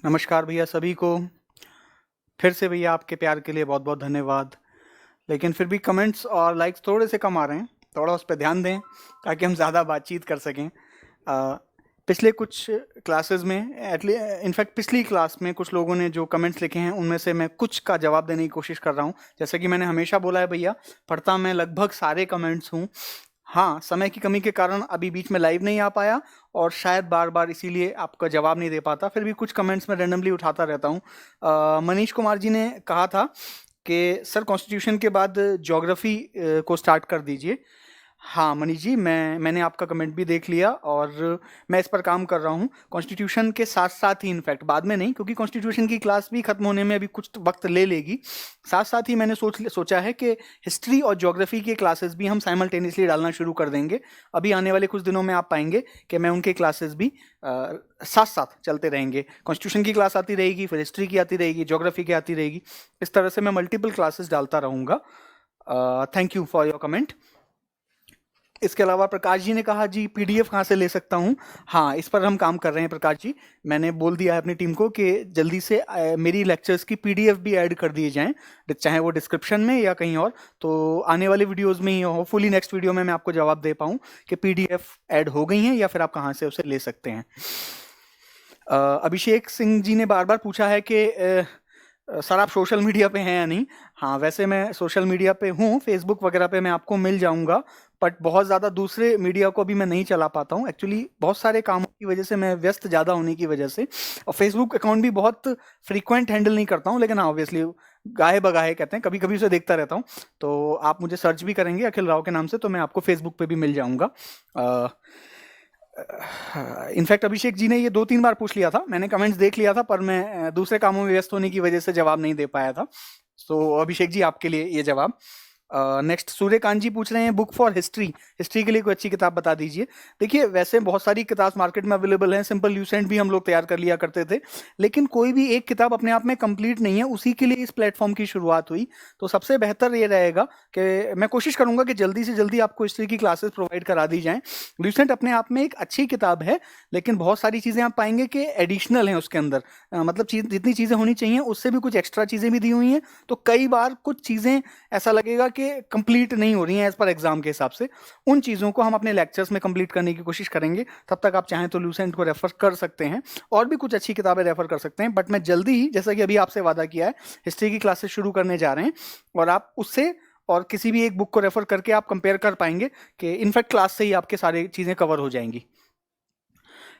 नमस्कार भैया सभी को। फिर से भैया आपके प्यार के लिए बहुत बहुत धन्यवाद। लेकिन फिर भी कमेंट्स और लाइक्स थोड़े से कम आ रहे हैं, थोड़ा उस पर ध्यान दें ताकि हम ज़्यादा बातचीत कर सकें। पिछले कुछ क्लासेस में इनफैक्ट पिछली क्लास में कुछ लोगों ने जो कमेंट्स लिखे हैं उनमें से मैं कुछ का जवाब देने की कोशिश कर रहा हूँ। जैसे कि मैंने हमेशा बोला है भैया, पढ़ता मैं लगभग सारे कमेंट्स हूँ। हाँ, समय की कमी के कारण अभी बीच में लाइव नहीं आ पाया और शायद बार-बार इसीलिए आपका जवाब नहीं दे पाता। फिर भी कुछ कमेंट्स मैं रैंडमली उठाता रहता हूँ। मनीष कुमार जी ने कहा था कि सर कॉन्स्टिट्यूशन के बाद ज्योग्राफी को स्टार्ट कर दीजिए। हाँ, मनीष जी, मैंने आपका कमेंट भी देख लिया और मैं इस पर काम कर रहा हूँ। कॉन्स्टिट्यूशन के साथ-साथ ही इनफैक्ट बाद में नहीं, क्योंकि कॉन्स्टिट्यूशन की क्लास भी खत्म होने में अभी कुछ वक़्त ले लेगी। साथ-साथ ही मैंने सोचा है कि हिस्ट्री और ज्योग्राफी की क्लासेस भी हम साइमल्टेनियसली डालना शुरू कर देंगे। अभी आने वाले कुछ दिनों में आप पाएँगे कि मैं उनके क्लासेस भी साथ-साथ चलते रहेंगे। कॉन्स्टिट्यूशन की क्लास आती रहेगी, फिर हिस्ट्री की आती रहेगी, ज्योग्राफी की आती रहेगी। इस तरह से मैं मल्टीपल क्लासेस डालता रहूँगा। Thank you for your comment. इसके अलावा प्रकाश जी ने कहा जी पीडीएफ कहाँ से ले सकता हूँ। हाँ, इस पर हम काम कर रहे हैं प्रकाश जी। मैंने बोल दिया है अपनी टीम को कि जल्दी से मेरी लेक्चर्स की पीडीएफ भी ऐड कर दिए जाएं, चाहे वो डिस्क्रिप्शन में या कहीं और। तो आने वाले वीडियोस में ही, होपफुली नेक्स्ट वीडियो में मैं आपको जवाब दे पाऊँ कि पीडीएफ ऐड हो गई हैं या फिर आप कहाँ से उसे ले सकते हैं। अभिषेक सिंह जी ने बार बार पूछा है कि सर आप सोशल मीडिया पे हैं या नहीं। हाँ, वैसे मैं सोशल मीडिया पे हूँ, फेसबुक वगैरह पे मैं आपको मिल जाऊँगा, बट बहुत ज़्यादा दूसरे मीडिया को अभी मैं नहीं चला पाता हूँ। एक्चुअली बहुत सारे कामों की वजह से, मैं व्यस्त ज़्यादा होने की वजह से, और फेसबुक अकाउंट भी बहुत फ्रीक्वेंट हैंडल नहीं करता हूँ। लेकिन हाँ, ऑब्वियसली गाहे बगाहे कहते हैं, कभी कभी उसे देखता रहता हूँ। तो आप मुझे सर्च भी करेंगे अखिल राव के नाम से, तो मैं आपको फेसबुक पे भी मिल जाऊँगा। इनफैक्ट अभिषेक जी ने ये 2-3 बार पूछ लिया था, मैंने कमेंट्स देख लिया था, पर मैं दूसरे कामों में व्यस्त होने की वजह से जवाब नहीं दे पाया था। सो अभिषेक जी आपके लिए ये जवाब। नेक्स्ट सूर्यकांत जी पूछ रहे हैं बुक फॉर हिस्ट्री, हिस्ट्री के लिए कोई अच्छी किताब बता दीजिए। देखिए, वैसे बहुत सारी किताब मार्केट में अवेलेबल हैं, सिंपल ल्यूसेंट भी हम लोग तैयार कर लिया करते थे, लेकिन कोई भी एक किताब अपने आप में कंप्लीट नहीं है। उसी के लिए इस प्लेटफॉर्म की शुरुआत हुई। तो सबसे बेहतर ये रहेगा कि मैं कोशिश करूंगा कि जल्दी से जल्दी आपको हिस्ट्री की क्लासेस प्रोवाइड करा दी जाएं। ल्यूसेंट अपने आप में एक अच्छी किताब है, लेकिन बहुत सारी चीज़ें आप पाएंगे कि एडिशनल हैं उसके अंदर। मतलब जितनी चीज़ें होनी चाहिए उससे भी कुछ एक्स्ट्रा चीज़ें भी दी हुई हैं। तो कई बार कुछ चीज़ें ऐसा लगेगा कि कंप्लीट नहीं हो रही हैं एज पर एग्जाम के हिसाब से। उन चीज़ों को हम अपने लेक्चर्स में कंप्लीट करने की कोशिश करेंगे। तब तक आप चाहें तो लूसेंट को रेफर कर सकते हैं, और भी कुछ अच्छी किताबें रेफर कर सकते हैं। बट मैं जल्दी ही, जैसा कि अभी आपसे वादा किया है, हिस्ट्री की क्लासेस शुरू करने जा रहे हैं, और आप उससे और किसी भी एक बुक को रेफर करके आप कंपेयर कर पाएंगे कि इनफैक्ट क्लास से ही आपके सारी चीज़ें कवर हो जाएंगी।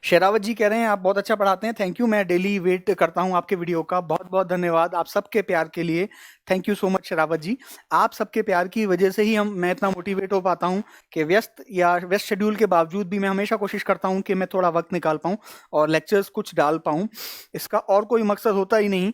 शेरावत जी कह रहे हैं आप बहुत अच्छा पढ़ाते हैं, थैंक यू। मैं डेली वेट करता हूं आपके वीडियो का। बहुत बहुत धन्यवाद आप सबके प्यार के लिए। Thank you so much Sherawat ji. आप सबके प्यार की वजह से ही मैं इतना मोटिवेट हो पाता हूं कि व्यस्त शेड्यूल के बावजूद भी मैं हमेशा कोशिश करता हूं कि मैं थोड़ा वक्त निकाल पाऊं और लेक्चर्स कुछ डाल पाऊं। इसका और कोई मकसद होता ही नहीं।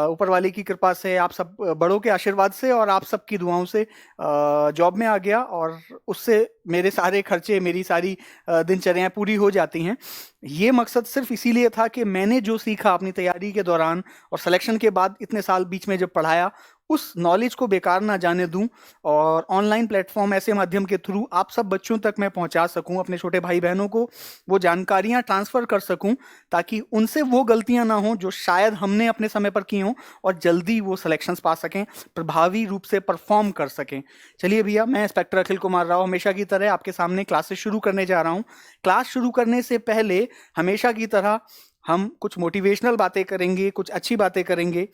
ऊपर वाले की कृपा से, आप सब बड़ों के आशीर्वाद से और आप सबकी दुआओं से जॉब में आ गया, और उससे मेरे सारे खर्चे, मेरी सारी दिनचर्याएं पूरी हो जाती हैं। ये मकसद सिर्फ इसीलिए था कि मैंने जो सीखा अपनी तैयारी के दौरान और सिलेक्शन के बाद इतने साल बीच में जब पढ़ाया, उस नॉलेज को बेकार ना जाने दूं, और ऑनलाइन प्लेटफॉर्म ऐसे माध्यम के थ्रू आप सब बच्चों तक मैं पहुंचा सकूं, अपने छोटे भाई बहनों को वो जानकारियां ट्रांसफ़र कर सकूं, ताकि उनसे वो गलतियां ना हो जो शायद हमने अपने समय पर की हों, और जल्दी वो सिलेक्शंस पा सकें, प्रभावी रूप से परफॉर्म कर सकें। चलिए भैया, मैं इंस्पेक्टर अखिल कुमार राव हमेशा की तरह आपके सामने क्लासेस शुरू करने जा रहा हूँ। क्लास शुरू करने से पहले हमेशा की तरह हम कुछ मोटिवेशनल बातें करेंगे, कुछ अच्छी बातें करेंगे।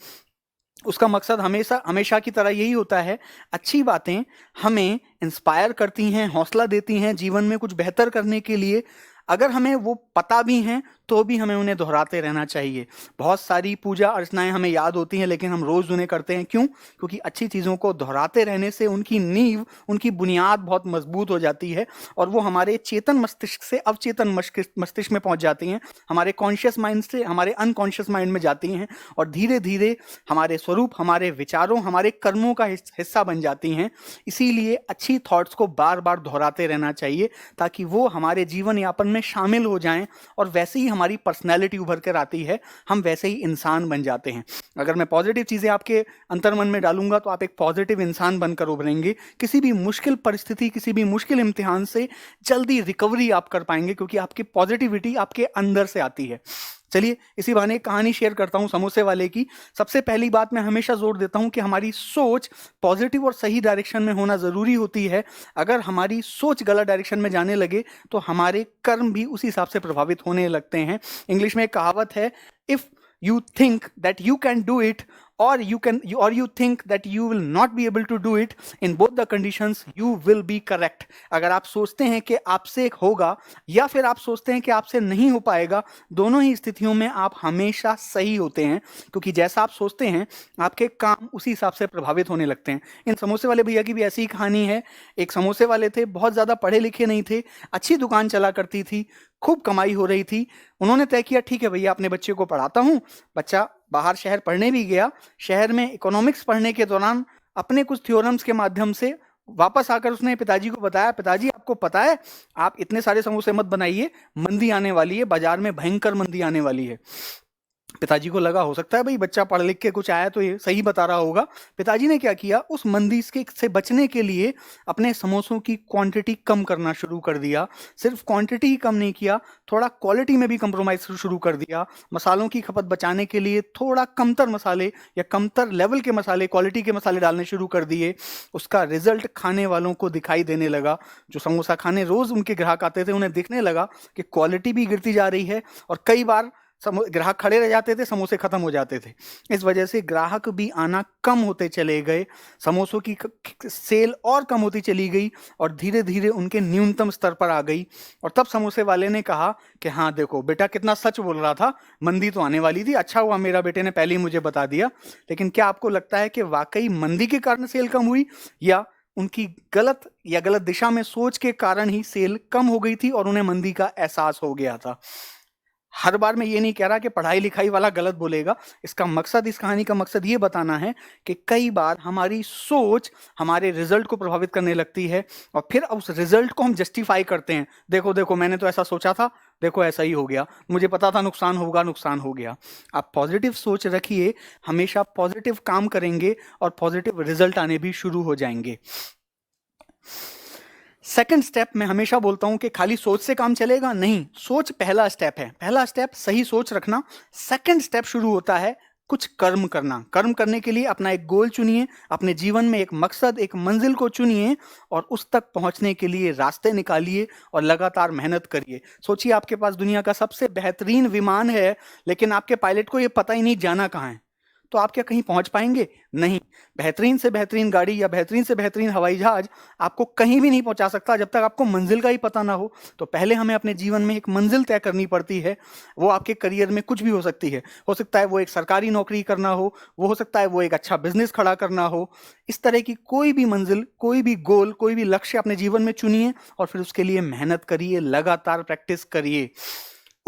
उसका मकसद हमेशा हमेशा की तरह यही होता है, अच्छी बातें हमें इंस्पायर करती हैं, हौसला देती हैं जीवन में कुछ बेहतर करने के लिए। अगर हमें वो पता भी हैं तो भी हमें उन्हें दोहराते रहना चाहिए। बहुत सारी पूजा अर्चनाएं हमें याद होती हैं, लेकिन हम रोज़ उन्हें करते हैं। क्यों? क्योंकि अच्छी चीज़ों को दोहराते रहने से उनकी नींव, उनकी बुनियाद बहुत मजबूत हो जाती है, और वो हमारे चेतन मस्तिष्क से अवचेतन मस्तिष्क में पहुंच जाती हैं, हमारे कॉन्शियस माइंड से हमारे अनकॉन्शियस माइंड में जाती हैं, और धीरे धीरे हमारे स्वरूप, हमारे विचारों, हमारे कर्मों का हिस्सा बन जाती हैं। इसीलिए अच्छी थॉट्स को बार बार दोहराते रहना चाहिए, ताकि वो हमारे जीवन यापन में शामिल हो जाएं, और वैसे ही हमारी पर्सनैलिटी उभर कर आती है, हम वैसे ही इंसान बन जाते हैं। अगर मैं पॉजिटिव चीज़ें आपके अंतर्मन में डालूंगा तो आप एक पॉजिटिव इंसान बनकर उभरेंगे। किसी भी मुश्किल परिस्थिति, किसी भी मुश्किल इम्तिहान से जल्दी रिकवरी आप कर पाएंगे, क्योंकि आपकी पॉजिटिविटी आपके अंदर से आती है। चलिए इसी बहाने एक कहानी शेयर करता हूँ समोसे वाले की। सबसे पहली बात मैं हमेशा जोर देता हूँ कि हमारी सोच पॉजिटिव और सही डायरेक्शन में होना ज़रूरी होती है। अगर हमारी सोच गलत डायरेक्शन में जाने लगे तो हमारे कर्म भी उसी हिसाब से प्रभावित होने लगते हैं। इंग्लिश में एक कहावत है, if you think that you can do it or you think that you will not be able to do it, in both the conditions you will be correct। अगर आप सोचते हैं कि आपसे होगा या फिर आप सोचते हैं कि आपसे नहीं हो पाएगा, दोनों ही स्थितियों में आप हमेशा सही होते हैं, क्योंकि जैसा आप सोचते हैं आपके काम उसी हिसाब से प्रभावित होने लगते हैं। इन समोसे वाले भैया की भी ऐसी ही कहानी है। एक समोसे वाले थे, बहुत ज़्यादा पढ़े लिखे नहीं थे, अच्छी दुकान चला करती थी, खूब कमाई हो रही थी। उन्होंने तय किया ठीक है भैया अपने बच्चे को पढ़ाता हूँ। बच्चा बाहर शहर पढ़ने भी गया। शहर में इकोनॉमिक्स पढ़ने के दौरान अपने कुछ थ्योरम्स के माध्यम से वापस आकर उसने पिताजी को बताया, पिताजी आपको पता है आप इतने सारे समोसे मत बनाइए, मंदी आने वाली है, बाजार में भयंकर मंदी आने वाली है। पिताजी को लगा हो सकता है भाई बच्चा पढ़ लिख के कुछ आया तो ये सही बता रहा होगा। पिताजी ने क्या किया, उस मंदी से बचने के लिए अपने समोसों की क्वांटिटी कम करना शुरू कर दिया। सिर्फ क्वांटिटी ही कम नहीं किया, थोड़ा क्वालिटी में भी कंप्रोमाइज शुरू कर दिया। मसालों की खपत बचाने के लिए थोड़ा कमतर मसाले या कमतर लेवल के मसाले, क्वालिटी के मसाले डालने शुरू कर दिए। उसका रिजल्ट खाने वालों को दिखाई देने लगा। जो समोसा खाने रोज उनके ग्राहक आते थे, उन्हें दिखने लगा कि क्वालिटी भी गिरती जा रही है और कई बार ग्राहक खड़े रह जाते थे, समोसे खत्म हो जाते थे। इस वजह से ग्राहक भी आना कम होते चले गए, समोसों की सेल और कम होती चली गई और धीरे धीरे उनके न्यूनतम स्तर पर आ गई। और तब समोसे वाले ने कहा कि हाँ देखो बेटा कितना सच बोल रहा था, मंदी तो आने वाली थी, अच्छा हुआ मेरा बेटे ने पहले ही मुझे बता दिया। लेकिन क्या आपको लगता है कि वाकई मंदी के कारण सेल कम हुई या उनकी गलत दिशा में सोच के कारण ही सेल कम हो गई थी और उन्हें मंदी का एहसास हो गया था? हर बार मैं ये नहीं कह रहा कि पढ़ाई लिखाई वाला गलत बोलेगा। इसका मकसद, इस कहानी का मकसद ये बताना है कि कई बार हमारी सोच हमारे रिजल्ट को प्रभावित करने लगती है और फिर उस रिजल्ट को हम जस्टिफाई करते हैं। देखो देखो मैंने तो ऐसा सोचा था, देखो ऐसा ही हो गया, मुझे पता था नुकसान होगा, नुकसान हो गया। आप पॉजिटिव सोच रखिए, हमेशा पॉजिटिव काम करेंगे और पॉजिटिव रिजल्ट आने भी शुरू हो जाएंगे। सेकंड स्टेप मैं हमेशा बोलता हूं कि खाली सोच से काम चलेगा नहीं। सोच पहला स्टेप है, पहला स्टेप सही सोच रखना। सेकंड स्टेप शुरू होता है कुछ कर्म करना। कर्म करने के लिए अपना एक गोल चुनिए, अपने जीवन में एक मकसद, एक मंजिल को चुनिए और उस तक पहुंचने के लिए रास्ते निकालिए और लगातार मेहनत करिए। सोचिए आपके पास दुनिया का सबसे बेहतरीन विमान है, लेकिन आपके पायलट को यह पता ही नहीं जाना कहाँ है, तो आप क्या कहीं पहुंच पाएंगे? नहीं। बेहतरीन से बेहतरीन गाड़ी या बेहतरीन से बेहतरीन हवाई जहाज आपको कहीं भी नहीं पहुंचा सकता जब तक आपको मंजिल का ही पता ना हो। तो पहले हमें अपने जीवन में एक मंजिल तय करनी पड़ती है। वो आपके करियर में कुछ भी हो सकती है। हो सकता है वो एक सरकारी नौकरी करना हो, वो हो सकता है वो एक अच्छा बिजनेस खड़ा करना हो। इस तरह की कोई भी मंजिल, कोई भी गोल, कोई भी लक्ष्य अपने जीवन में चुनिए और फिर उसके लिए मेहनत करिए, लगातार प्रैक्टिस करिए।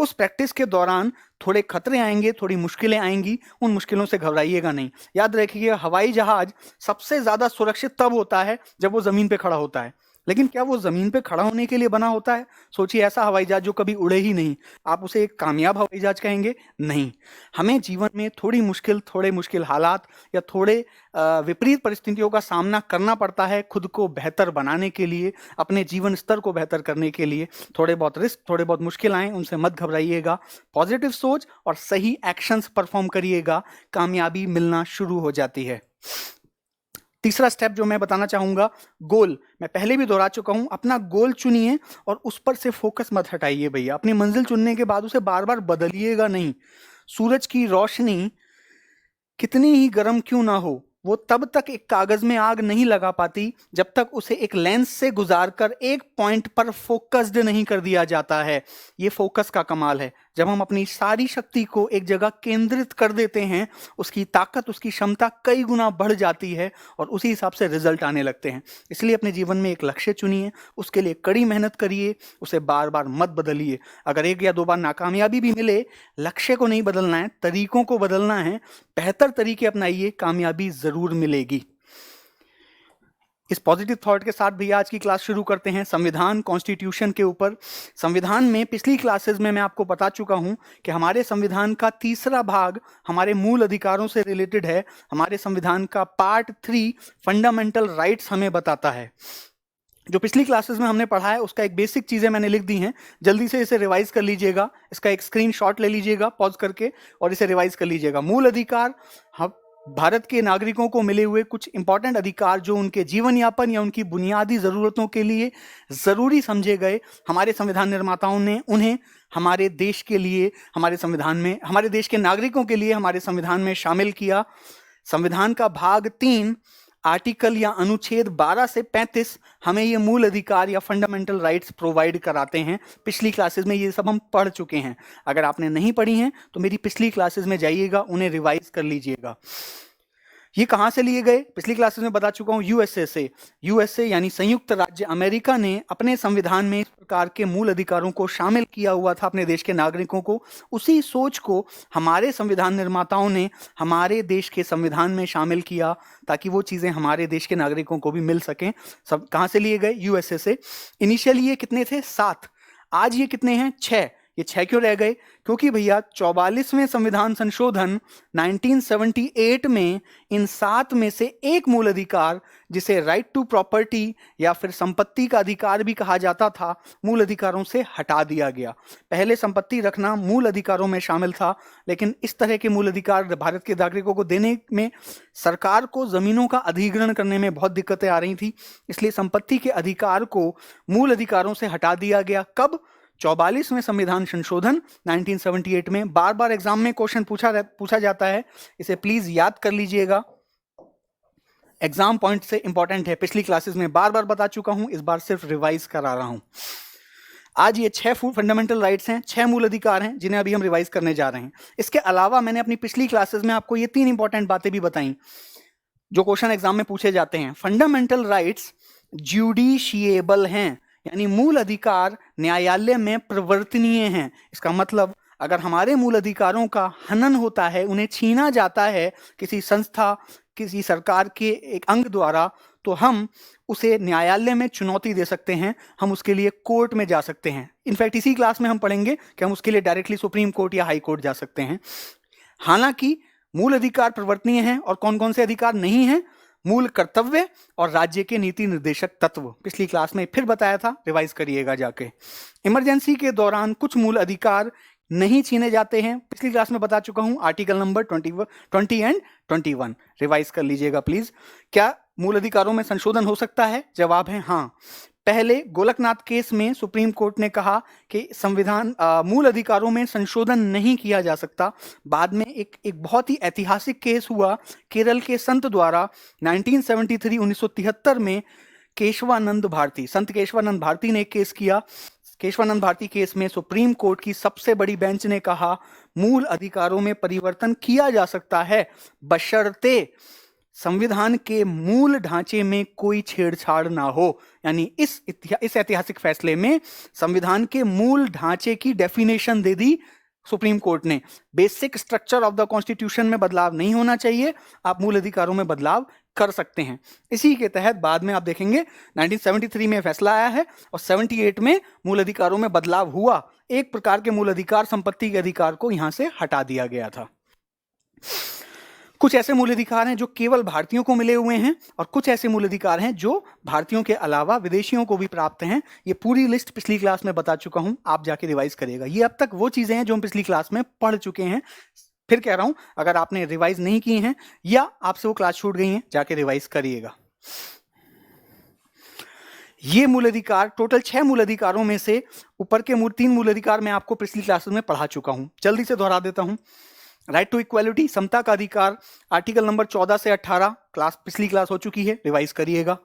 उस प्रैक्टिस के दौरान थोड़े खतरे आएंगे, थोड़ी मुश्किलें आएंगी, उन मुश्किलों से घबराइएगा नहीं। याद रखिए हवाई जहाज सबसे ज्यादा सुरक्षित तब होता है जब वो जमीन पे खड़ा होता है, लेकिन क्या वो जमीन पे खड़ा होने के लिए बना होता है? सोचिए ऐसा हवाई जहाज जो कभी उड़े ही नहीं, आप उसे एक कामयाब हवाई जहाज कहेंगे? नहीं। हमें जीवन में थोड़ी मुश्किल, थोड़े मुश्किल हालात या थोड़े विपरीत परिस्थितियों का सामना करना पड़ता है खुद को बेहतर बनाने के लिए, अपने जीवन स्तर को बेहतर करने के लिए। थोड़े बहुत रिस्क, थोड़े बहुत मुश्किल आए, उनसे मत घबराइएगा। पॉजिटिव सोच और सही एक्शंस परफॉर्म करिएगा, कामयाबी मिलना शुरू हो जाती है। तीसरा स्टेप जो मैं बताना चाहूंगा, गोल। मैं पहले भी दोहरा चुका हूं, अपना गोल चुनिए और उस पर से फोकस मत हटाइए भैया। अपनी मंजिल चुनने के बाद उसे बार बार बदलिएगा नहीं। सूरज की रोशनी कितनी ही गर्म क्यों ना हो, वो तब तक एक कागज में आग नहीं लगा पाती जब तक उसे एक लेंस से गुजारकर एक पॉइंट पर फोकस्ड नहीं कर दिया जाता है। ये फोकस का कमाल है। जब हम अपनी सारी शक्ति को एक जगह केंद्रित कर देते हैं, उसकी ताकत, उसकी क्षमता कई गुना बढ़ जाती है और उसी हिसाब से रिजल्ट आने लगते हैं। इसलिए अपने जीवन में एक लक्ष्य चुनिए, उसके लिए कड़ी मेहनत करिए, उसे बार बार मत बदलिए। अगर एक या दो बार नाकामयाबी भी मिले, लक्ष्य को नहीं बदलना है, तरीकों को बदलना है। बेहतर तरीके अपनाइए, कामयाबी जरूर मिलेगी। इस पॉजिटिव थॉट के साथ भी आज की क्लास शुरू करते हैं संविधान, कॉन्स्टिट्यूशन के ऊपर। संविधान में पिछली क्लासेस में मैं आपको बता चुका हूं कि हमारे संविधान का तीसरा भाग हमारे मूल अधिकारों से रिलेटेड है। हमारे संविधान का पार्ट 3 फंडामेंटल राइट्स हमें बताता है। जो पिछली क्लासेस में हमने पढ़ा है उसका एक बेसिक चीजें मैंने लिख दी हैं, जल्दी से इसे रिवाइज कर लीजिएगा। इसका एक स्क्रीनशॉट ले लीजिएगा पॉज करके और इसे रिवाइज कर लीजिएगा। मूल अधिकार हम भारत के नागरिकों को मिले हुए कुछ इंपॉर्टेंट अधिकार जो उनके जीवन यापन या उनकी बुनियादी जरूरतों के लिए जरूरी समझे गए, हमारे संविधान निर्माताओं ने उन्हें हमारे देश के लिए, हमारे संविधान में, हमारे देश के नागरिकों के लिए हमारे संविधान में शामिल किया। संविधान का भाग 3 आर्टिकल या अनुच्छेद 12 से 35 हमें ये मूल अधिकार या फंडामेंटल राइट्स प्रोवाइड कराते हैं। पिछली क्लासेस में ये सब हम पढ़ चुके हैं। अगर आपने नहीं पढ़ी हैं तो मेरी पिछली क्लासेस में जाइएगा, उन्हें रिवाइज कर लीजिएगा। ये कहां से लिए गए? पिछली क्लासेस में बता चुका हूं, यूएसए से। यूएसए यानी संयुक्त राज्य अमेरिका ने अपने संविधान में इस प्रकार के मूल अधिकारों को शामिल किया हुआ था अपने देश के नागरिकों को। उसी सोच को हमारे संविधान निर्माताओं ने हमारे देश के संविधान में शामिल किया ताकि वो चीजें हमारे देश के नागरिकों को भी मिल सकें। सब कहां से लिए गए? यूएसए से। इनिशियली ये कितने थे? 7। आज ये कितने हैं? 6। ये 6 क्यों रह गए? क्योंकि भैया 44वें संविधान संशोधन 1978 में इन 7 में से एक मूल अधिकार, जिसे राइट टू प्रॉपर्टी या फिर संपत्ति का अधिकार भी कहा जाता था, मूल अधिकारों से हटा दिया गया। पहले संपत्ति रखना मूल अधिकारों में शामिल था, लेकिन इस तरह के मूल अधिकार भारत के नागरिकों को देने में सरकार को जमीनों का अधिग्रहण करने में बहुत दिक्कतें आ रही थी, इसलिए संपत्ति के अधिकार को मूल अधिकारों से हटा दिया गया। कब? 44वें संविधान संशोधन 1978 में। बार बार एग्जाम में क्वेश्चन पूछा जाता है, इसे प्लीज याद कर लीजिएगा, एग्जाम पॉइंट से इंपॉर्टेंट है। पिछली क्लासेस में बार बार बता चुका हूं, इस बार सिर्फ रिवाइज करा रहा हूं। आज ये 6 फंडामेंटल राइट्स हैं, 6 मूल अधिकार हैं जिन्हें अभी हम रिवाइज करने जा रहे हैं। इसके अलावा मैंने अपनी पिछली क्लासेस में आपको ये 3 इंपॉर्टेंट बातें भी बताई जो क्वेश्चन एग्जाम में पूछे जाते हैं। फंडामेंटल राइट्स ज्यूडिशिएबल हैं, यानी मूल अधिकार न्यायालय में प्रवर्तनीय हैं। इसका मतलब अगर हमारे मूल अधिकारों का हनन होता है, उन्हें छीना जाता है किसी संस्था, किसी सरकार के एक अंग द्वारा, तो हम उसे न्यायालय में चुनौती दे सकते हैं, हम उसके लिए कोर्ट में जा सकते हैं। इनफैक्ट इसी क्लास में हम पढ़ेंगे कि हम उसके लिए डायरेक्टली सुप्रीम कोर्ट या हाई कोर्ट जा सकते हैं। हालांकि मूल अधिकार प्रवर्तनीय हैं और कौन कौन से अधिकार नहीं हैं? मूल कर्तव्य और राज्य के नीति निर्देशक तत्व। पिछली क्लास में फिर बताया था, रिवाइज करिएगा जाके। इमरजेंसी के दौरान कुछ मूल अधिकार नहीं छीने जाते हैं, पिछली क्लास में बता चुका हूं, आर्टिकल नंबर 20 एंड 21। रिवाइज कर लीजिएगा प्लीज। क्या मूल अधिकारों में संशोधन हो सकता है? जवाब है हाँ। पहले गोलकनाथ केस में सुप्रीम कोर्ट ने कहा कि संविधान मूल अधिकारों में संशोधन नहीं किया जा सकता। बाद में एक बहुत ही ऐतिहासिक केस हुआ केरल के संत द्वारा 1973 में। संत केशवानंद भारती ने केस किया। केशवानंद भारती केस में सुप्रीम कोर्ट की सबसे बड़ी बेंच ने कहा मूल अधिकारों में परिवर्तन किया जा सकता है, बशर्ते संविधान के मूल ढांचे में कोई छेड़छाड़ ना हो। यानी इस ऐतिहासिक फैसले में संविधान के मूल ढांचे की डेफिनेशन दे दी सुप्रीम कोर्ट ने। Basic structure of the constitution में बदलाव नहीं होना चाहिए, आप मूल अधिकारों में बदलाव कर सकते हैं। इसी के तहत बाद में आप देखेंगे 1973 में फैसला आया है और 78 में मूल अधिकारों में बदलाव हुआ। एक प्रकार के मूल अधिकार, संपत्ति के अधिकार को यहां से हटा दिया गया था। कुछ ऐसे मूल अधिकार हैं जो केवल भारतीयों को मिले हुए हैं और कुछ ऐसे मूल अधिकार हैं जो भारतीयों के अलावा विदेशियों को भी प्राप्त हैं। ये पूरी लिस्ट पिछली क्लास में बता चुका हूं, आप जाके रिवाइज करिएगा। ये अब तक वो चीजें हैं जो हम पिछली क्लास में पढ़ चुके हैं। फिर कह रहा हूं, अगर आपने रिवाइज नहीं की हैं या आपसे वो क्लास छूट गई हैं, जाके रिवाइज करिएगा। ये मूल अधिकार, टोटल 6 मूल अधिकारों में से ऊपर के 3 मूल अधिकार मैं आपको पिछली क्लासेस में पढ़ा चुका हूं, जल्दी से दोहरा देता हूं। राइट टू इक्वालिटी, समता का अधिकार, आर्टिकल नंबर 14 से 18, पिछली क्लास हो चुकी है, रिवाइज करिएगा।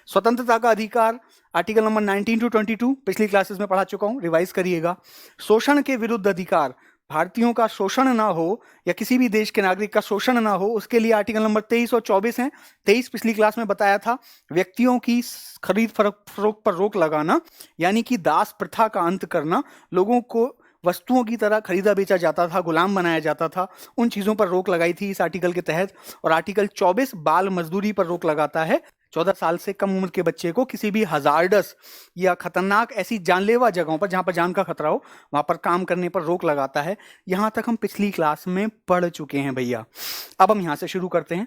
स्वतंत्रता का अधिकार, आर्टिकल नंबर 19 to 22, पिछली क्लासेस में पढ़ा चुका हूं, रिवाइज करिएगा। शोषण के विरुद्ध अधिकार, भारतीयों का शोषण ना हो या किसी भी देश के नागरिक का शोषण ना हो, उसके लिए आर्टिकल नंबर 23 और 24 हैं। 23 पिछली क्लास में बताया था, व्यक्तियों की खरीद फरोख्त पर रोक लगाना, यानी कि दास प्रथा का अंत करना। लोगों को वस्तुओं की तरह खरीदा बेचा जाता था, गुलाम बनाया जाता था, उन चीजों पर रोक लगाई थी इस आर्टिकल के तहत। और आर्टिकल 24 बाल मजदूरी पर रोक लगाता है। 14 साल से कम उम्र के बच्चे को किसी भी हजार्डस या खतरनाक ऐसी जानलेवा जगहों पर, जहां पर जान का खतरा हो, वहां पर काम करने पर रोक लगाता है। यहां तक हम पिछली क्लास में पढ़ चुके हैं भैया। अब हम यहां से शुरू करते हैं।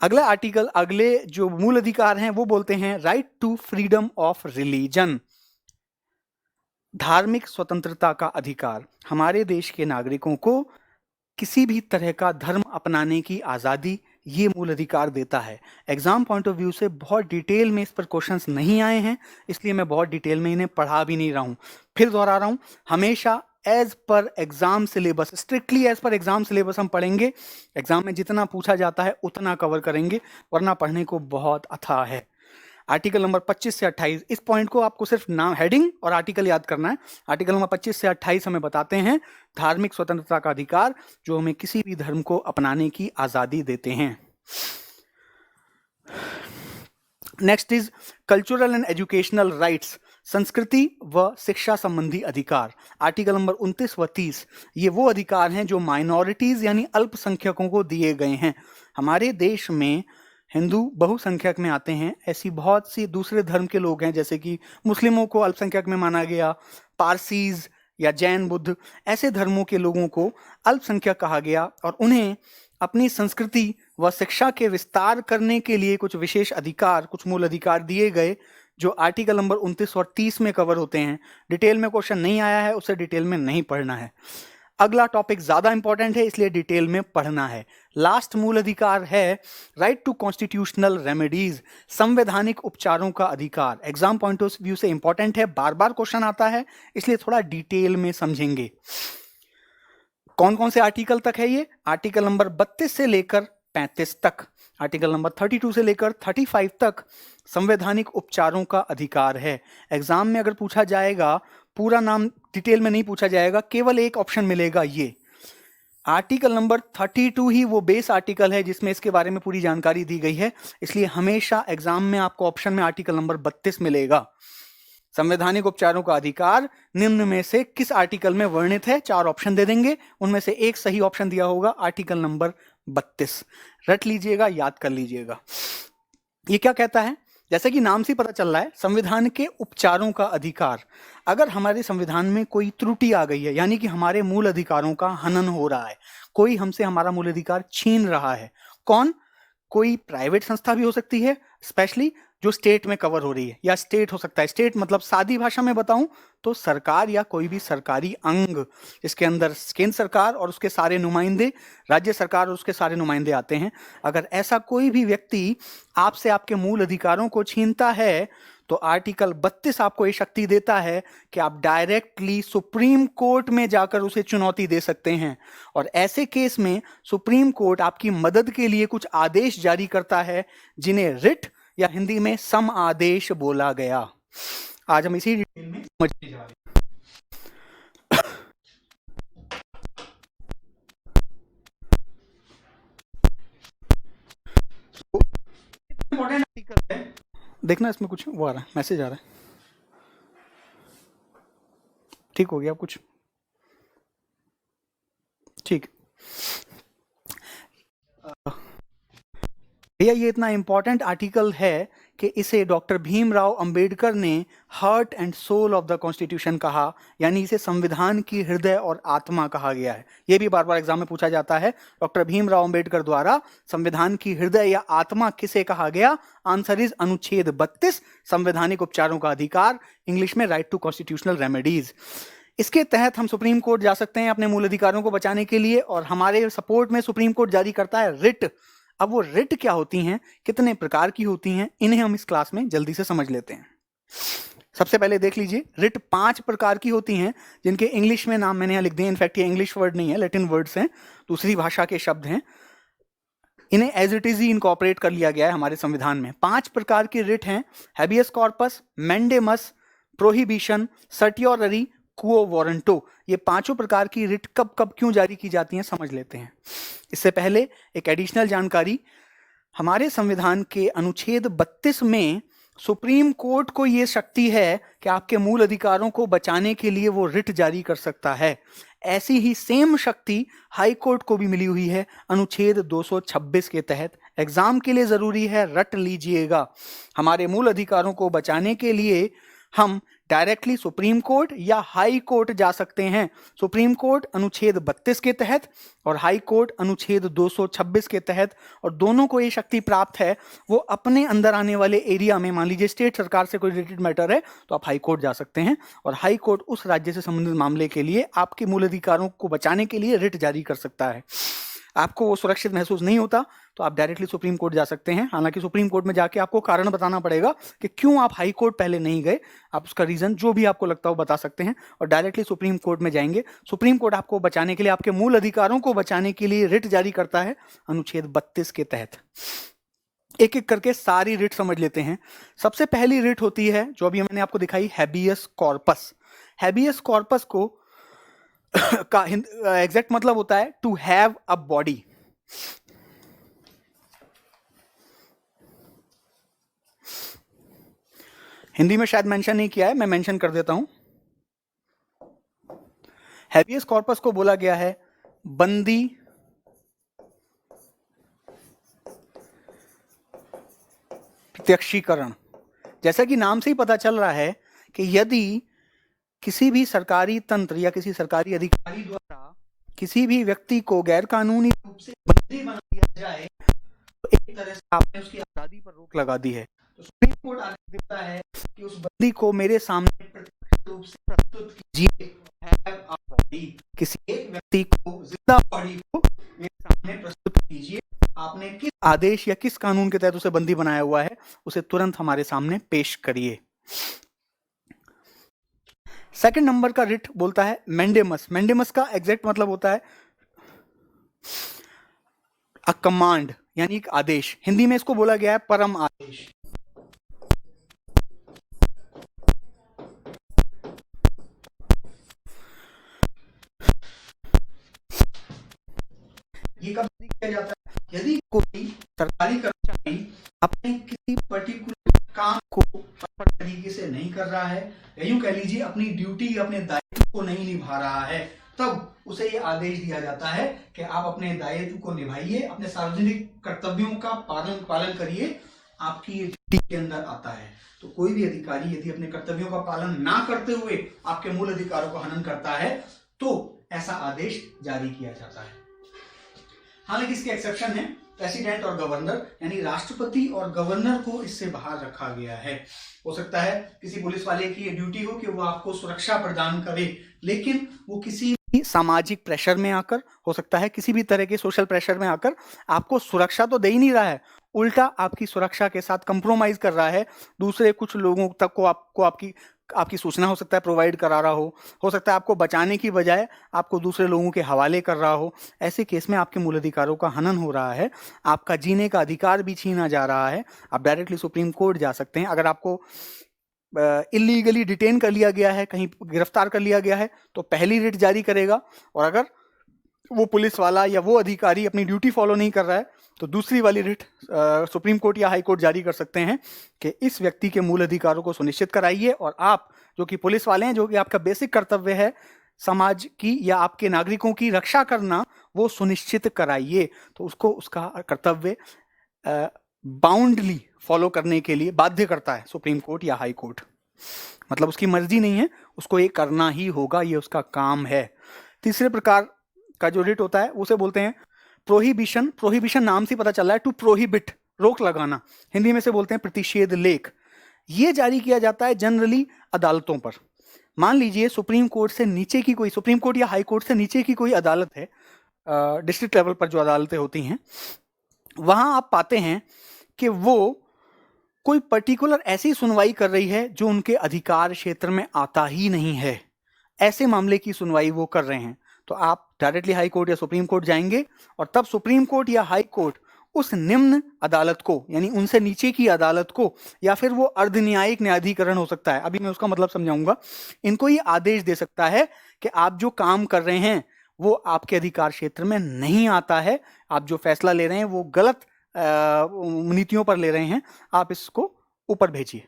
अगला आर्टिकल, अगले जो मूल अधिकार हैं वो बोलते हैं right to freedom of religion, धार्मिक स्वतंत्रता का अधिकार। हमारे देश के नागरिकों को किसी भी तरह का धर्म अपनाने की आज़ादी ये मूल अधिकार देता है। एग्जाम पॉइंट ऑफ व्यू से बहुत डिटेल में इस पर क्वेश्चंस नहीं आए हैं, इसलिए मैं बहुत डिटेल में इन्हें पढ़ा भी नहीं रहा हूँ। फिर दोहरा रहा हूँ, हमेशा as per exam syllabus, strictly as per exam syllabus हम पढ़ेंगे। एग्जाम में जितना पूछा जाता है उतना कवर करेंगे, वरना पढ़ने को बहुत अथाह है। आर्टिकल नंबर 25 से 28, इस पॉइंट को आपको सिर्फ नाम, हेडिंग और आर्टिकल याद करना है। आर्टिकल नंबर 25 से 28 हमें बताते हैं धार्मिक स्वतंत्रता का अधिकार, जो हमें किसी भी धर्म को अपनाने की आजादी देते हैं। Next is cultural and educational rights, संस्कृति व शिक्षा संबंधी अधिकार। आर्टिकल नंबर 29 व 30, ये वो अधिकार हैं जो माइनॉरिटीज यानी अल्पसंख्यकों को दिए गए हैं। हमारे देश में हिंदू बहुसंख्यक में आते हैं, ऐसी बहुत सी दूसरे धर्म के लोग हैं, जैसे कि मुस्लिमों को अल्पसंख्यक में माना गया, पारसीज या जैन बुद्ध, ऐसे धर्मों के लोगों को अल्पसंख्यक कहा गया और उन्हें अपनी संस्कृति व शिक्षा के विस्तार करने के लिए कुछ विशेष अधिकार, कुछ मूल अधिकार दिए गए, जो आर्टिकल नंबर 29 और 30 में कवर होते हैं। डिटेल में क्वेश्चन नहीं आया है, उसे डिटेल में नहीं पढ़ना है। अगला टॉपिक ज्यादा इंपॉर्टेंट है, इसलिए डिटेल में पढ़ना है। लास्ट मूल अधिकार है राइट टू कॉन्स्टिट्यूशनल रेमेडीज, संवैधानिक उपचारों का अधिकार। एग्जाम पॉइंट ऑफ व्यू से इंपॉर्टेंट है, बार बार क्वेश्चन आता है, इसलिए थोड़ा डिटेल में समझेंगे। कौन कौन से आर्टिकल तक है ये? आर्टिकल नंबर 32 से लेकर 35 तक, आर्टिकल नंबर 32 से लेकर 35 तक संवैधानिक उपचारों का अधिकार है। एग्जाम में अगर पूछा जाएगा, पूरा नाम डिटेल में नहीं पूछा जाएगा, केवल एक ऑप्शन मिलेगा ये। आर्टिकल नंबर 32 ही वो बेस आर्टिकल है जिसमें इसके बारे में पूरी जानकारी दी गई है, इसलिए हमेशा एग्जाम में आपको ऑप्शन में आर्टिकल नंबर 32 मिलेगा। संवैधानिक उपचारों का अधिकार निम्न में से किस आर्टिकल में वर्णित है? 4 ऑप्शन दे देंगे, उनमें से एक सही ऑप्शन दिया होगा आर्टिकल नंबर 32। रट लीजिएगा, याद कर लीजिएगा। ये क्या कहता है? जैसे कि नाम से पता चल रहा है, संविधान के उपचारों का अधिकार। अगर हमारे संविधान में कोई त्रुटि आ गई है, यानी कि हमारे मूल अधिकारों का हनन हो रहा है, कोई हमसे हमारा मूल अधिकार छीन रहा है, कौन? कोई प्राइवेट संस्था भी हो सकती है, स्पेशली जो स्टेट में कवर हो रही है, या स्टेट हो सकता है, स्टेट मतलब सादी भाषा में बताऊं तो सरकार या कोई भी सरकारी अंग, जिसके अंदर केंद्र सरकार और उसके सारे नुमाइंदे, राज्य सरकार और उसके सारे नुमाइंदे आते हैं। अगर ऐसा कोई भी व्यक्ति आपसे आपके मूल अधिकारों को छीनता है, तो आर्टिकल 32 आपको ये शक्ति देता है कि आप डायरेक्टली सुप्रीम कोर्ट में जाकर उसे चुनौती दे सकते हैं, और ऐसे केस में सुप्रीम कोर्ट आपकी मदद के लिए कुछ आदेश जारी करता है, जिन्हें रिट या हिंदी में सम आदेश बोला गया। आज हम इसी डिटेल में समझने जा रहे हैं। देखना इसमें कुछ वो आ रहा है, मैसेज आ रहा है, ठीक हो गया कुछ? ठीक। भैया ये इतना इंपॉर्टेंट आर्टिकल है कि इसे डॉक्टर भीमराव अंबेडकर ने heart and soul of the constitution कहा, यानी इसे संविधान की हृदय और आत्मा कहा गया है। ये भी बार बार एग्जाम में पूछा जाता है, डॉक्टर भीमराव अंबेडकर द्वारा संविधान की हृदय या आत्मा किसे कहा गया? आंसर इज अनुच्छेद 32, संवैधानिक उपचारों का अधिकार, इंग्लिश में राइट टू कॉन्स्टिट्यूशनल रेमेडीज। इसके तहत हम सुप्रीम कोर्ट जा सकते हैं अपने मूल अधिकारों को बचाने के लिए, और हमारे सपोर्ट में सुप्रीम कोर्ट जारी करता है रिट। अब वो रिट क्या होती हैं, कितने प्रकार की होती हैं, इन्हें हम इस क्लास में जल्दी से समझ लेते हैं। सबसे पहले देख लीजिए, रिट 5 प्रकार की होती हैं, जिनके इंग्लिश में नाम मैंने यहाँ लिख दिए। इनफैक्ट ये इंग्लिश वर्ड नहीं है, लैटिन वर्ड्स हैं, दूसरी भाषा के शब्द हैं। इन्हें एज इट इज ही इनकॉर्पोरेट कर लिया गया है हमारे संविधान में। 5 प्रकार की रिट हैं: हैबियस कॉर्पस, मैंडेमस, प्रोहिबिशन, सर्टियोररी, क्वो वारंटो। ये 5 प्रकार की रिट कब कब क्यों जारी की जाती हैं, समझ लेते हैं। इससे पहले एक एडिशनल जानकारी, हमारे संविधान के अनुच्छेद 32 में सुप्रीम कोर्ट को यह शक्ति है कि आपके मूल अधिकारों को बचाने के लिए वो रिट जारी कर सकता है। ऐसी ही सेम शक्ति हाई कोर्ट को भी मिली हुई है अनुच्छेद 226 के तहत। एग्जाम के लिए जरूरी है, रट लीजिएगा। हमारे मूल अधिकारों को बचाने के लिए हम डायरेक्टली सुप्रीम कोर्ट या हाई कोर्ट जा सकते हैं। सुप्रीम कोर्ट अनुच्छेद 32 के तहत और हाई कोर्ट अनुच्छेद 226 के तहत, और दोनों को ये शक्ति प्राप्त है, वो अपने अंदर आने वाले एरिया में, मान लीजिए स्टेट सरकार से कोई रिलेटेड मैटर है तो आप हाई कोर्ट जा सकते हैं, और हाई कोर्ट उस राज्य से संबंधित मामले के लिए आपके मूल अधिकारों को बचाने के लिए रिट जारी कर सकता है। आपको वो सुरक्षित महसूस नहीं होता तो आप डायरेक्टली सुप्रीम कोर्ट जा सकते हैं। हालांकि सुप्रीम कोर्ट में जाके आपको कारण बताना पड़ेगा कि क्यों आप हाई कोर्ट पहले नहीं गए। आप उसका रीजन जो भी आपको लगता हो बता सकते हैं और डायरेक्टली सुप्रीम कोर्ट में जाएंगे। सुप्रीम कोर्ट आपको बचाने के लिए, आपके मूल अधिकारों को बचाने के लिए रिट जारी करता है अनुच्छेद 32 के तहत। एक एक करके सारी रिट समझ लेते हैं। सबसे पहली रिट होती है जो अभी मैंने आपको दिखाई, हैबियस कॉर्पस। हैबियस कॉर्पस को का एग्जैक्ट मतलब होता है to have a body. Hindi में शायद मेंशन नहीं किया है, मैं मेंशन कर देता हूं। हैबियस कॉर्पस को बोला गया है बंदी प्रत्यक्षीकरण। जैसा कि नाम से ही पता चल रहा है कि यदि किसी भी सरकारी तंत्र या किसी सरकारी अधिकारी द्वारा किसी भी व्यक्ति को गैर कानूनी रूप से बंदी बना दिया जाए तो एक तरह से आपने उसकी आजादी पर रोक लगा दी है। तो सुप्रीम कोर्ट आदेश देता है कि उस बंदी को मेरे सामने प्रत्यक्ष रूप से प्रस्तुत कीजिए। किसी एक व्यक्ति को, जिंदा बॉडी को मेरे सामने प्रस्तुत कीजिए। आपने किस आदेश या किस कानून के तहत उसे बंदी बनाया हुआ है, उसे तुरंत हमारे सामने पेश करिए। सेकंड नंबर का रिट बोलता है मैंडेमस। मैंडेमस का एग्जैक्ट मतलब होता है अ कमांड, यानी एक आदेश। हिंदी में इसको बोला गया है परम आदेश। ये कब किया जाता है? यदि कोई सरकारी कर्मचारी अपने किसी पर्टिकुलर काम को प्रॉपर तरीके से नहीं कर रहा है, या यूं कह लीजिए अपनी ड्यूटी, अपने दायित्व को नहीं निभा रहा है, तब उसे ये आदेश दिया जाता है कि आप अपने दायित्व को निभाइए, अपने सार्वजनिक कर्तव्यों का पालन करिए, आपकी ये ड्यूटी के अंदर आता है। तो कोई भी अधिकारी यदि अपने कर्तव्यों का पालन ना करते हुए आपके मूल अधिकारों को हनन करता है तो ऐसा आदेश जारी किया जाता है। हालांकि इसके एक्सेप्शन है, प्रेसिडेंट और गवर्नर, यानी राष्ट्रपति और गवर्नर को इससे बाहर रखा गया है। हो सकता है किसी पुलिस वाले की ये ड्यूटी हो कि वो आपको सुरक्षा प्रदान करे, लेकिन वो किसी भी सामाजिक प्रेशर में आकर, हो सकता है किसी भी तरह के सोशल प्रेशर में आकर आपको सुरक्षा तो दे ही नहीं रहा है, उल्टा आपकी सुरक्षा के साथ कंप्रोमाइज कर रहा है। दूसरे कुछ लोगों तक को आपको आपकी सूचना हो सकता है प्रोवाइड करा रहा हो सकता है आपको बचाने की बजाय आपको दूसरे लोगों के हवाले कर रहा हो। ऐसे केस में आपके मूल अधिकारों का हनन हो रहा है, आपका जीने का अधिकार भी छीना जा रहा है। आप डायरेक्टली सुप्रीम कोर्ट जा सकते हैं। अगर आपको इलीगली डिटेन कर लिया गया है, कहीं गिरफ्तार कर लिया गया है, तो पहली रिट जारी करेगा, और अगर वो पुलिस वाला या वो अधिकारी अपनी ड्यूटी फॉलो नहीं कर रहा है तो दूसरी वाली रिट सुप्रीम कोर्ट या हाई कोर्ट जारी कर सकते हैं कि इस व्यक्ति के मूल अधिकारों को सुनिश्चित कराइए, और आप जो कि पुलिस वाले हैं, जो कि आपका बेसिक कर्तव्य है समाज की या आपके नागरिकों की रक्षा करना, वो सुनिश्चित कराइए। तो उसको उसका कर्तव्य बाउंडली फॉलो करने के लिए बाध्य करता है सुप्रीम कोर्ट या हाई कोर्ट। मतलब उसकी मर्जी नहीं है, उसको ये करना ही होगा, ये उसका काम है। तीसरे प्रकार का जो रिट होता है उसे बोलते हैं प्रोहिबिशन। प्रोहिबिशन नाम से पता चल रहा है टू प्रोहिबिट, रोक लगाना। हिंदी में से बोलते हैं प्रतिषेध लेख। ये जारी किया जाता है जनरली अदालतों पर। मान लीजिए सुप्रीम कोर्ट से नीचे की कोई, सुप्रीम कोर्ट या हाई कोर्ट से नीचे की कोई अदालत है, डिस्ट्रिक्ट लेवल पर जो अदालतें होती हैं, वहां आप पाते हैं कि वो कोई पर्टिकुलर ऐसी सुनवाई कर रही है जो उनके अधिकार क्षेत्र में आता ही नहीं है। ऐसे मामले की सुनवाई वो कर रहे हैं, तो आप डायरेक्टली हाई कोर्ट या सुप्रीम कोर्ट जाएंगे, और तब सुप्रीम कोर्ट या हाई कोर्ट उस निम्न अदालत को, यानी उनसे नीचे की अदालत को, या फिर वो अर्ध न्यायिक न्यायाधिकरण हो सकता है, अभी मैं उसका मतलब समझाऊंगा, इनको ये आदेश दे सकता है कि आप जो काम कर रहे हैं वो आपके अधिकार क्षेत्र में नहीं आता है, आप जो फैसला ले रहे हैं वो गलत नीतियों पर ले रहे हैं, आप इसको ऊपर भेजिए।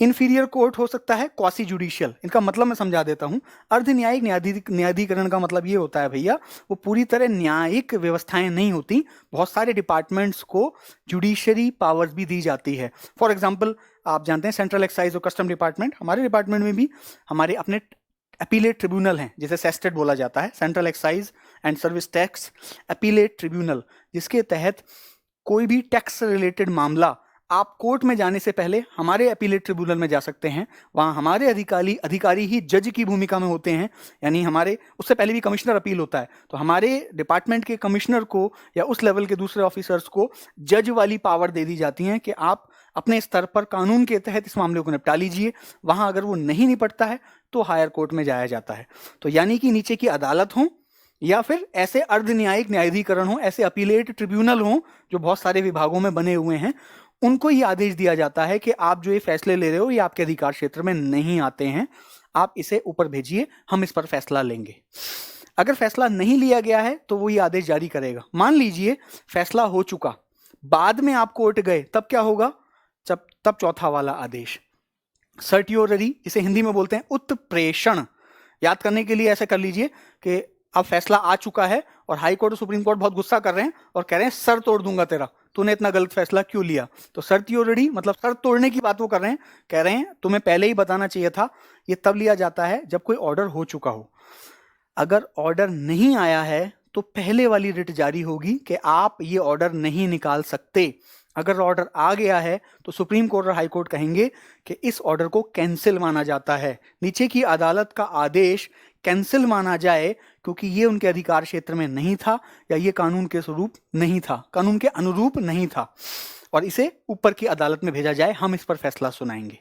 इंफीरियर कोर्ट हो सकता है क्वासी जुडिशियल। इनका मतलब मैं समझा देता हूं। अर्ध न्यायिक न्यायाधिकरण का मतलब ये होता है भैया, वो पूरी तरह न्यायिक व्यवस्थाएं नहीं होती, बहुत सारे डिपार्टमेंट्स को जुडिशरी पावर्स भी दी जाती है। फॉर एग्जांपल आप जानते हैं सेंट्रल एक्साइज और कस्टम डिपार्टमेंट, हमारे डिपार्टमेंट में भी हमारे अपने अपीलेट ट्रिब्यूनल हैं, जिसे सेस्टेट बोला जाता है, central excise and service tax appellate tribunal, जिसके तहत कोई भी टैक्स रिलेटेड मामला आप कोर्ट में जाने से पहले हमारे अपीलेट ट्रिब्यूनल में जा सकते हैं। वहाँ हमारे अधिकारी ही जज की भूमिका में होते हैं, यानी हमारे उससे पहले भी कमिश्नर अपील होता है, तो हमारे डिपार्टमेंट के कमिश्नर को या उस लेवल के दूसरे ऑफिसर्स को जज वाली पावर दे दी जाती है कि आप अपने स्तर पर कानून के तहत इस मामले को निपटा लीजिए। वहाँ अगर वो नहीं निपटता है तो हायर कोर्ट में जाया जाता है। तो यानी कि नीचे की अदालत हो या फिर ऐसे अर्ध न्यायिक न्यायाधिकरण हो, ऐसे अपीलेट ट्रिब्यूनल हो जो बहुत सारे विभागों में बने हुए हैं, उनको ये आदेश दिया जाता है कि आप जो ये फैसले ले रहे हो ये आपके अधिकार क्षेत्र में नहीं आते हैं, आप इसे ऊपर भेजिए, हम इस पर फैसला लेंगे। अगर फैसला नहीं लिया गया है तो वो ये आदेश जारी करेगा। मान लीजिए फैसला हो चुका, बाद में आप कोर्ट गए, तब क्या होगा? तब चौथा वाला आदेश सर्टियोररी, जिसे हिंदी में बोलते हैं उत्प्रेषण। याद करने के लिए ऐसा कर लीजिए कि अब फैसला आ चुका है और हाई कोर्ट और सुप्रीम कोर्ट बहुत गुस्सा कर रहे हैं और कह रहे हैं सर तोड़ दूंगा तेरा, तूने इतना गलत फैसला क्यों लिया। तो सर्टियोररी मतलब सर तोड़ने की बात वो कर रहे हैं, कह रहे हैं तुम्हें पहले ही बताना चाहिए था। ये तब लिया जाता है जब कोई ऑर्डर हो चुका हो। अगर ऑर्डर नहीं आया है तो पहले वाली रिट जारी होगी कि आप ये ऑर्डर नहीं निकाल सकते। अगर ऑर्डर आ गया है तो सुप्रीम कोर्ट और हाई कोर्ट कहेंगे कि इस ऑर्डर को कैंसिल माना जाता है। नीचे की अदालत का आदेश कैंसिल माना जाए क्योंकि ये उनके अधिकार क्षेत्र में नहीं था या ये कानून के स्वरूप नहीं था, कानून के अनुरूप नहीं था, और इसे ऊपर की अदालत में भेजा जाए, हम इस पर फैसला सुनाएंगे।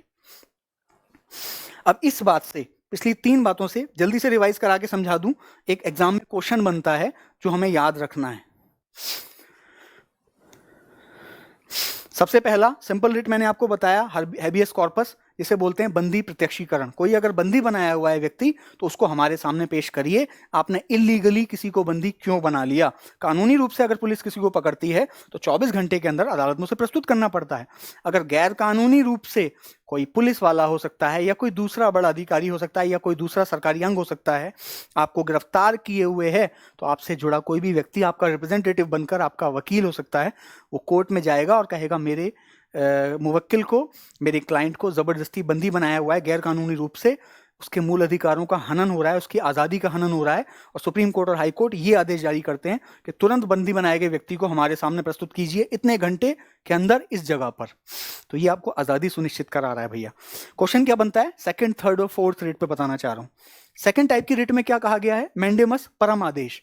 अब इस बात से, पिछली 3 बातों से जल्दी से रिवाइज करा के समझा दूं। एक एग्जाम में क्वेश्चन बनता है जो हमें याद रखना है। सबसे पहला सिंपल रिट मैंने आपको बताया, हैबियस कॉर्पस, जिसे बोलते हैं बंदी प्रत्यक्षीकरण। कोई अगर बंदी बनाया हुआ है व्यक्ति तो उसको हमारे सामने पेश करिए, आपने इलीगली किसी को बंदी क्यों बना लिया। कानूनी रूप से अगर पुलिस किसी को पकड़ती है तो 24 घंटे के अंदर अदालत में उसे प्रस्तुत करना पड़ता है। अगर गैर कानूनी रूप से कोई पुलिस वाला हो सकता है या कोई दूसरा बड़ा अधिकारी हो सकता है या कोई दूसरा सरकारी अंग हो सकता है, आपको गिरफ्तार किए हुए है, तो आपसे जुड़ा कोई भी व्यक्ति आपका रिप्रेजेंटेटिव बनकर आपका वकील हो सकता है। वो कोर्ट में जाएगा और कहेगा मेरे मुवक्किल को, मेरे क्लाइंट को जबरदस्ती बंदी बनाया हुआ है गैर कानूनी रूप से, उसके मूल अधिकारों का हनन हो रहा है, उसकी आज़ादी का हनन हो रहा है, और सुप्रीम कोर्ट और हाई कोर्ट ये आदेश जारी करते हैं कि तुरंत बंदी बनाए गए व्यक्ति को हमारे सामने प्रस्तुत कीजिए इतने घंटे के अंदर इस जगह पर। तो ये आपको आज़ादी सुनिश्चित करा रहा है भैया। क्वेश्चन क्या बनता है, सेकंड, थर्ड और फोर्थ रिट पे बताना चाह रहा हूँ। सेकंड टाइप की रिट में क्या कहा गया है, मैंडेमस परम आदेश।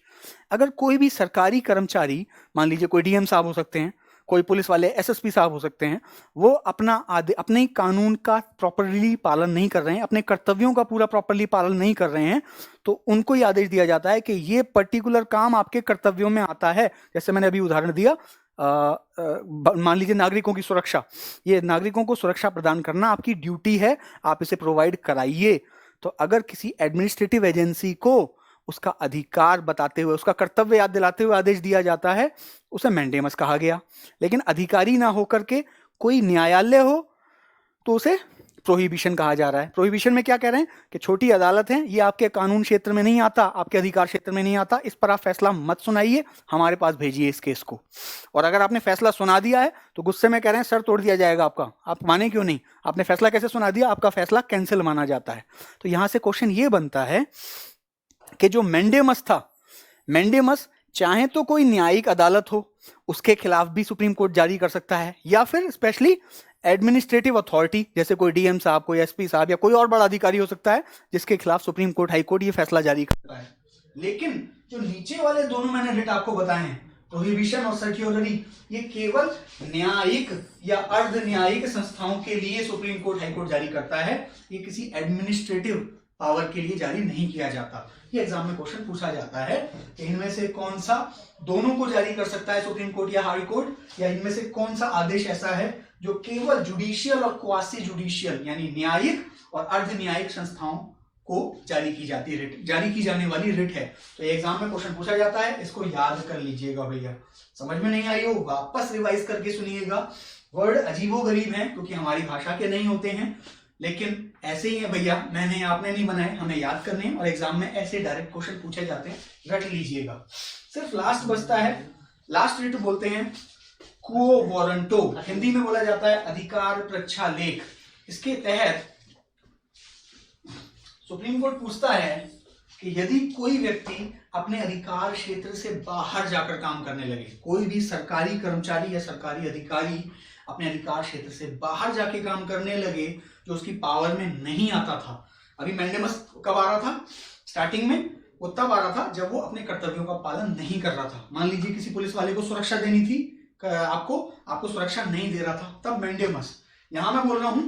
अगर कोई भी सरकारी कर्मचारी, मान लीजिए कोई डीएम साहब हो सकते हैं, कोई पुलिस वाले एसएसपी साहब हो सकते हैं, वो अपने कानून का प्रॉपरली पालन नहीं कर रहे हैं, अपने कर्तव्यों का पूरा प्रॉपरली पालन नहीं कर रहे हैं, तो उनको ये आदेश दिया जाता है कि ये पर्टिकुलर काम आपके कर्तव्यों में आता है। जैसे मैंने अभी उदाहरण दिया, मान लीजिए नागरिकों की सुरक्षा, ये नागरिकों को सुरक्षा प्रदान करना आपकी ड्यूटी है, आप इसे प्रोवाइड कराइए। तो अगर किसी एडमिनिस्ट्रेटिव एजेंसी को उसका अधिकार बताते हुए, उसका कर्तव्य याद दिलाते हुए आदेश दिया जाता है, उसे मैंडेमस कहा गया। लेकिन अधिकारी ना होकर के कोई न्यायालय हो तो उसे प्रोहिबिशन कहा जा रहा है। प्रोहिबिशन में क्या कह रहे हैं कि छोटी अदालत है, ये आपके कानून क्षेत्र में नहीं आता, आपके अधिकार क्षेत्र में नहीं आता, इस पर आप फैसला मत सुनाइए, हमारे पास भेजिए इस केस को। और अगर आपने फैसला सुना दिया है तो गुस्से में कह रहे हैं सर तोड़ दिया जाएगा आपका, आप माने क्यों नहीं, आपने फैसला कैसे सुना दिया, आपका फैसला कैंसिल माना जाता है। तो यहां से क्वेश्चन ये बनता है कि जो मैंडेमस था, मैंडेमस चाहे तो कोई न्यायिक अदालत हो उसके खिलाफ भी सुप्रीम कोर्ट जारी कर सकता है, या फिर स्पेशली एडमिनिस्ट्रेटिव अथॉरिटी जैसे कोई डीएम साहब, कोई एसपी साहब या कोई और बड़ा अधिकारी हो सकता है जिसके खिलाफ सुप्रीम कोर्ट, हाई कोर्ट ये फैसला जारी करता है। लेकिन जो नीचे वाले दोनों मैंने रिट आपको बताए हैं, प्रोहिबिशन और सर्टियोररी, ये केवल न्यायिक या अर्ध न्यायिक संस्थाओं के लिए सुप्रीम कोर्ट, हाई कोर्ट जारी करता है, ये किसी एडमिनिस्ट्रेटिव पावर के लिए जारी नहीं किया जाता। ये एग्जाम में क्वेश्चन पूछा जाता है कि इनमें से कौन सा दोनों को जारी कर सकता है सुप्रीम कोर्ट या हाई कोर्ट, या इनमें से कौन सा आदेश ऐसा है जो केवल जुडिशियल और क्वासी जुडिशियल यानी न्यायिक और अर्ध न्यायिक संस्थाओं को जारी की जाती है, रिट जारी की जाने वाली रिट है। तो एग्जाम में क्वेश्चन पूछा जाता है, इसको याद कर लीजिएगा भैया। समझ में नहीं आई हो वापस रिवाइज करके सुनिएगा। वर्ड अजीबोगरीब हैं क्योंकि हमारी भाषा के नहीं होते हैं, लेकिन ऐसे ही है भैया, मैंने आपने नहीं बनाए, हमें याद करने और एग्जाम में ऐसे डायरेक्ट क्वेश्चन पूछे जाते हैं, रट लीजिएगा। सिर्फ लास्ट बचता है, लास्ट रिट बोलते हैं क्वो वारंटो, हिंदी में बोला जाता है अधिकार प्रच्छा लेख। इसके तहत सुप्रीम कोर्ट पूछता है कि यदि कोई व्यक्ति अपने अधिकार क्षेत्र से बाहर जाकर काम करने लगे, कोई भी सरकारी कर्मचारी या सरकारी अधिकारी अपने अधिकार क्षेत्र से बाहर जाके काम करने लगे जो उसकी पावर में नहीं आता था। अभी मैंडेमस कब आ रहा था? स्टार्टिंग में वो तब आ रहा था जब वो अपने कर्तव्यों का पालन नहीं कर रहा था। मान लीजिए किसी पुलिस वाले को सुरक्षा देनी थी, आपको सुरक्षा नहीं दे रहा था, तब मैंडेमस। यहां मैं बोल रहा हूं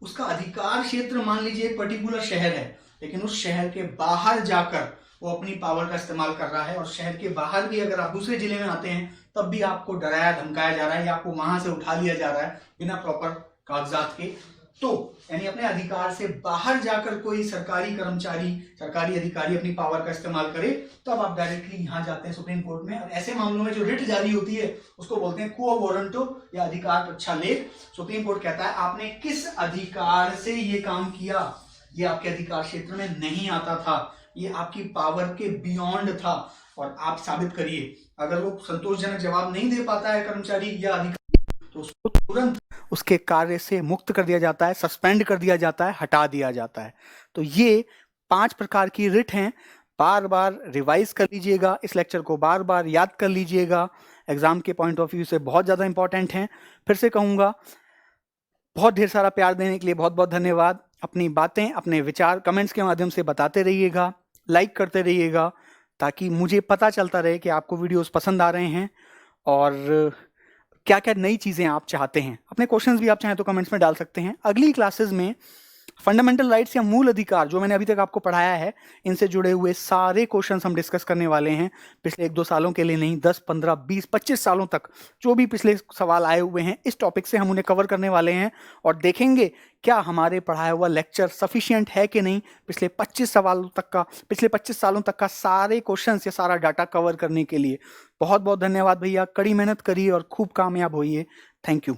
उसका अधिकार क्षेत्र मान लीजिए एक पर्टिकुलर शहर है, लेकिन उस शहर के बाहर जाकर वो अपनी पावर का इस्तेमाल कर रहा है, और शहर के बाहर भी अगर आप दूसरे जिले में आते हैं तब भी आपको डराया धमकाया जा रहा है या आपको वहां से उठा लिया जा रहा है बिना प्रॉपर कागजात के। तो यानी अपने अधिकार से बाहर जाकर कोई सरकारी कर्मचारी, सरकारी अधिकारी अपनी पावर का इस्तेमाल करे, तब आप डायरेक्टली यहां जाते हैं सुप्रीम कोर्ट में। और ऐसे मामलों में जो रिट जारी होती है उसको बोलते हैं क्वो वारंटो या अधिकार प्रच्छा लेख। सुप्रीम कोर्ट कहता है आपने किस अधिकार से ये काम किया, ये आपके अधिकार क्षेत्र में नहीं आता था, ये आपकी पावर के बियॉन्ड था, और आप साबित करिए। अगर वो संतोषजनक जवाब नहीं दे पाता है कर्मचारी या अधिकारी, तो उसको तुरंत उसके कार्य से मुक्त कर दिया जाता है, सस्पेंड कर दिया जाता है, हटा दिया जाता है। तो ये 5 प्रकार की रिट हैं। बार बार रिवाइज कर लीजिएगा, इस लेक्चर को बार बार याद कर लीजिएगा, एग्जाम के पॉइंट ऑफ व्यू से बहुत ज्यादा इंपॉर्टेंट हैं। फिर से कहूंगा, बहुत ढेर सारा प्यार देने के लिए बहुत बहुत धन्यवाद। अपनी बातें, अपने विचार कमेंट्स के माध्यम से बताते रहिएगा, लाइक करते रहिएगा, ताकि मुझे पता चलता रहे कि आपको वीडियोस पसंद आ रहे हैं और क्या क्या नई चीज़ें आप चाहते हैं। अपने क्वेश्चंस भी आप चाहें तो कमेंट्स में डाल सकते हैं। अगली क्लासेस में फंडामेंटल राइट्स या मूल अधिकार जो मैंने अभी तक आपको पढ़ाया है, इनसे जुड़े हुए सारे क्वेश्चंस हम डिस्कस करने वाले हैं। पिछले 1-2 सालों के लिए नहीं, 10, 15, 20, 25 सालों तक जो भी पिछले सवाल आए हुए हैं, इस टॉपिक से हम उन्हें कवर करने वाले हैं और देखेंगे क्या हमारे पढ़ाया हुआ लेक्चर सफिशिएंट है कि नहीं पिछले 25 सालों तक का सारे क्वेश्चंस या सारा डाटा कवर करने के लिए। बहुत बहुत धन्यवाद भैया, कड़ी मेहनत करिए और खूब कामयाब होइए। Thank you.